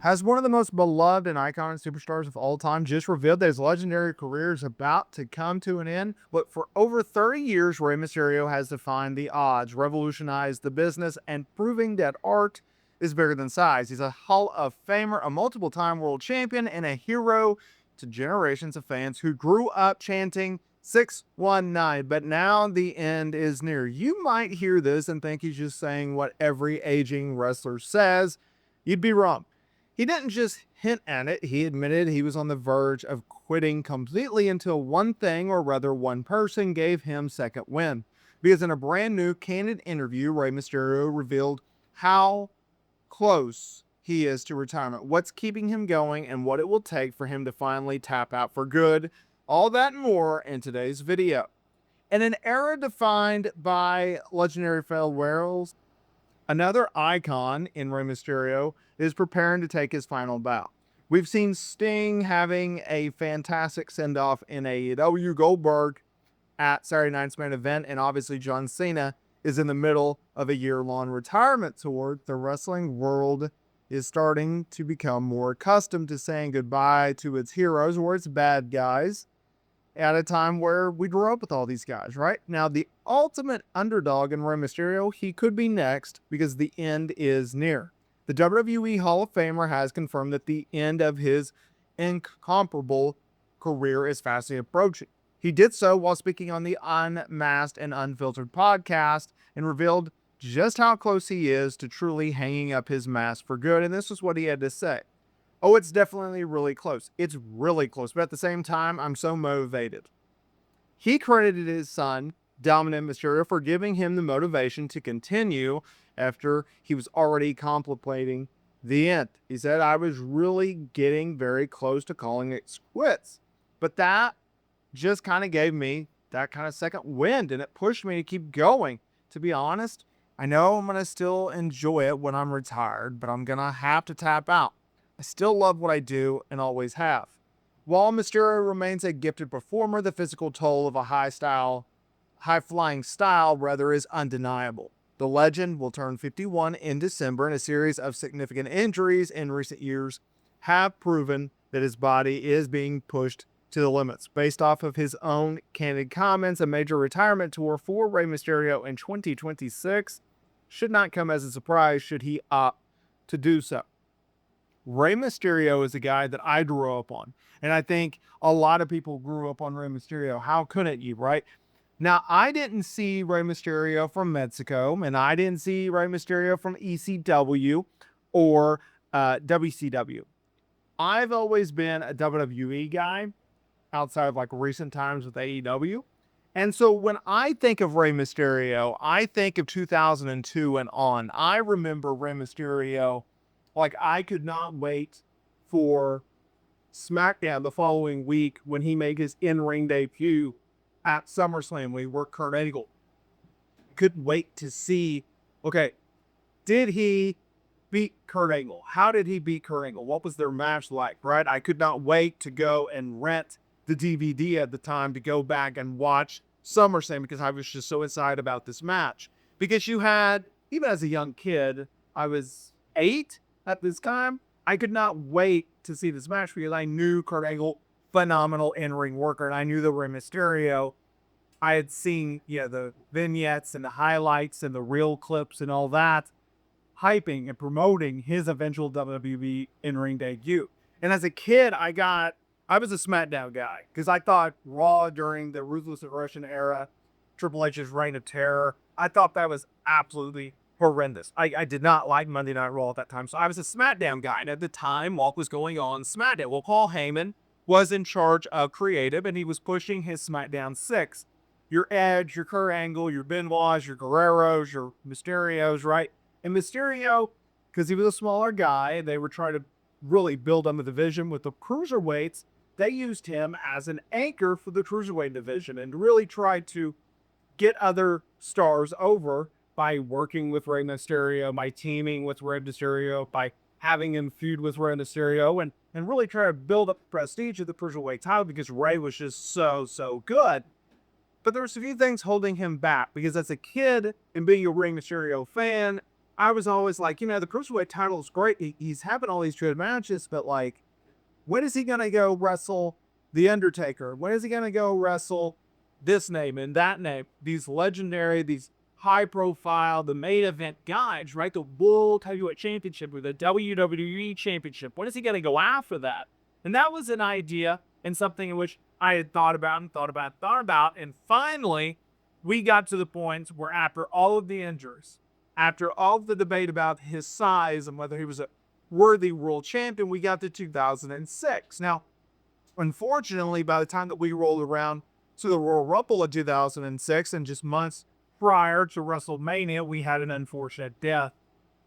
Has one of the most beloved and iconic superstars of all time just revealed that his legendary career is about to come to an end? But for over 30 years, Rey Mysterio has defined the odds, revolutionized the business, and proving that art is bigger than size. He's a Hall of Famer, a multiple time world champion, and a hero to generations of fans who grew up chanting 619. But now the end is near. You might hear this and think he's just saying what every aging wrestler says. You'd be wrong. He didn't just hint at it, he admitted he was on the verge of quitting completely until one thing, or rather one person, gave him second wind. Because in a brand new candid interview, Rey Mysterio revealed how close he is to retirement, what's keeping him going, and what it will take for him to finally tap out for good. All that and more in today's video. In an era defined by legendary farewells, another icon in Rey Mysterio is preparing to take his final bow. We've seen Sting having a fantastic send-off in AEW, Goldberg at Saturday Night's Main Event, and obviously John Cena is in the middle of a year-long retirement tour. The wrestling world is starting to become more accustomed to saying goodbye to its heroes or its bad guys at a time where we grew up with all these guys, right? Now, the ultimate underdog in Rey Mysterio, he could be next because the end is near. The WWE Hall of Famer has confirmed that the end of his incomparable career is fastly approaching. He did so while speaking on the Unmasked and Unfiltered podcast and revealed just how close he is to truly hanging up his mask for good. And this is what he had to say. Oh, it's definitely really close. It's really close. But at the same time, I'm so motivated. He credited his son, Dominik Mysterio, for giving him the motivation to continue after he was already contemplating the end. He said, I was really getting very close to calling it quits. But that just kind of gave me that kind of second wind, and it pushed me to keep going. To be honest, I know I'm going to still enjoy it when I'm retired, but I'm going to have to tap out. I still love what I do and always have. While Mysterio remains a gifted performer, the physical toll of a high-flying style rather is undeniable. The legend will turn 51 in December, and a series of significant injuries in recent years have proven that his body is being pushed to the limits. Based off of his own candid comments, a major retirement tour for Rey Mysterio in 2026 should not come as a surprise should he opt to do so. Rey Mysterio is a guy that I grew up on, and I think a lot of people grew up on Rey Mysterio. How couldn't you, right? Now, I didn't see Rey Mysterio from Mexico, and I didn't see Rey Mysterio from ECW or WCW. I've always been a WWE guy outside of like recent times with AEW. And so when I think of Rey Mysterio, I think of 2002 and on. I remember Rey Mysterio, like I could not wait for SmackDown the following week when he made his in-ring debut at SummerSlam when he worked Kurt Angle. Couldn't wait to see, okay, did he beat Kurt Angle? How did he beat Kurt Angle? What was their match like, right? I could not wait to go and rent the DVD at the time to go back and watch SummerSlam because I was just so excited about this match. Because you had, even as a young kid, I was 8 at this time, I could not wait to see this match because I knew Kurt Angle, phenomenal in-ring worker, and I knew the Rey Mysterio. I had seen, the vignettes and the highlights and the real clips and all that, hyping and promoting his eventual WWE in-ring debut. And as a kid, I was a SmackDown guy because I thought Raw during the Ruthless Aggression era, Triple H's Reign of Terror, I thought that was absolutely horrendous. I did not like Monday Night Raw at that time, so I was a SmackDown guy. And at the time, what was going on SmackDown? Well, Paul Heyman was in charge of creative, and he was pushing his SmackDown 6. Your Edge, your Kurt Angle, your Benoits, your Guerreros, your Mysterios, right? And Mysterio, because he was a smaller guy, they were trying to really build on the division with the cruiserweights. They used him as an anchor for the cruiserweight division and really tried to get other stars over by working with Rey Mysterio, by teaming with Rey Mysterio, by having him feud with Rey Mysterio, and really try to build up the prestige of the cruiserweight title because Rey was just so good. But there was a few things holding him back because as a kid and being a Rey Mysterio fan, I was always like, the Cruiserweight title is great. He's having all these good matches, but like, when is he going to go wrestle The Undertaker? When is he going to go wrestle this name and that name? These legendary, these high profile, the main event guys, right? The World Heavyweight Championship or the WWE Championship. When is he going to go after that? And that was an idea and something in which I had thought about and thought about. And finally, we got to the point where after all of the injuries, after all of the debate about his size and whether he was a worthy world champion, we got to 2006. Now, unfortunately, by the time that we rolled around to the Royal Rumble of 2006 and just months prior to WrestleMania, we had an unfortunate death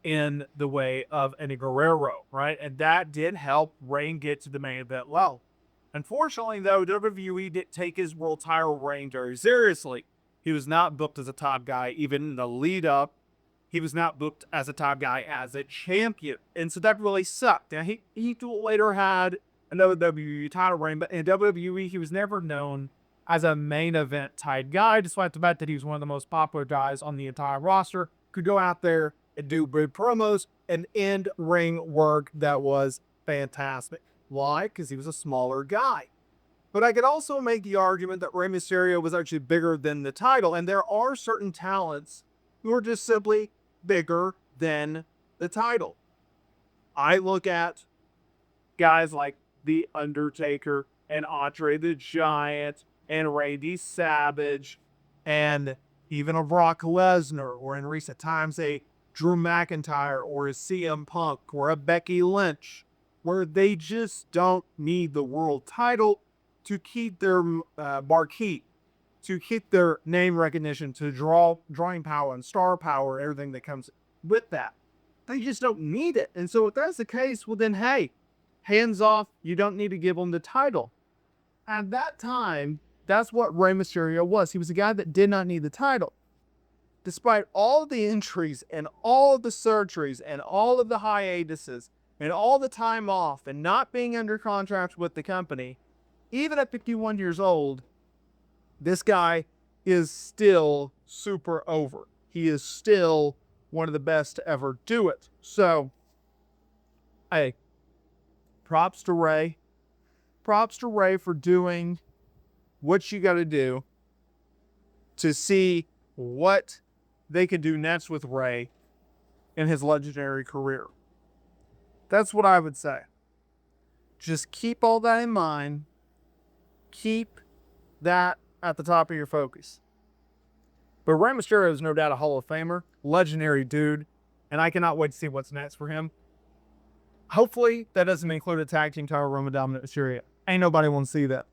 in the way of Eddie Guerrero, right? And that did help Reign get to the main event level. Unfortunately, though, WWE didn't take his world title reign very seriously. He was not booked as a top guy, even in the lead up. He was not booked as a top guy as a champion. And so that really sucked. Now, he later had another WWE title reign, but in WWE, he was never known as a main event type guy, despite the fact that he was one of the most popular guys on the entire roster, could go out there and do big promos and in-ring work that was fantastic. Why? Because he was a smaller guy. But I could also make the argument that Rey Mysterio was actually bigger than the title, and there are certain talents who are just simply bigger than the title. I look at guys like The Undertaker and Andre the Giant and Randy Savage and even a Brock Lesnar, or in recent times a Drew McIntyre or a CM Punk or a Becky Lynch, where they just don't need the world title to keep their marquee, to keep their name recognition, to drawing power and star power, everything that comes with that. They just don't need it. And so if that's the case, well then, hey, hands off, you don't need to give them the title. At that time, that's what Rey Mysterio was. He was a guy that did not need the title. Despite all the injuries and all of the surgeries and all of the hiatuses and all the time off and not being under contract with the company, even at 51 years old, this guy is still super over. He is still one of the best to ever do it. So, hey, props to Rey. Props to Rey for doing what you got to do to see what they could do next with Rey in his legendary career. That's what I would say. Just keep all that in mind. Keep that at the top of your focus. But Rey Mysterio is no doubt a Hall of Famer, legendary dude, and I cannot wait to see what's next for him. Hopefully, that doesn't include a tag team title run with Dominik Mysterio. Ain't nobody want to see that.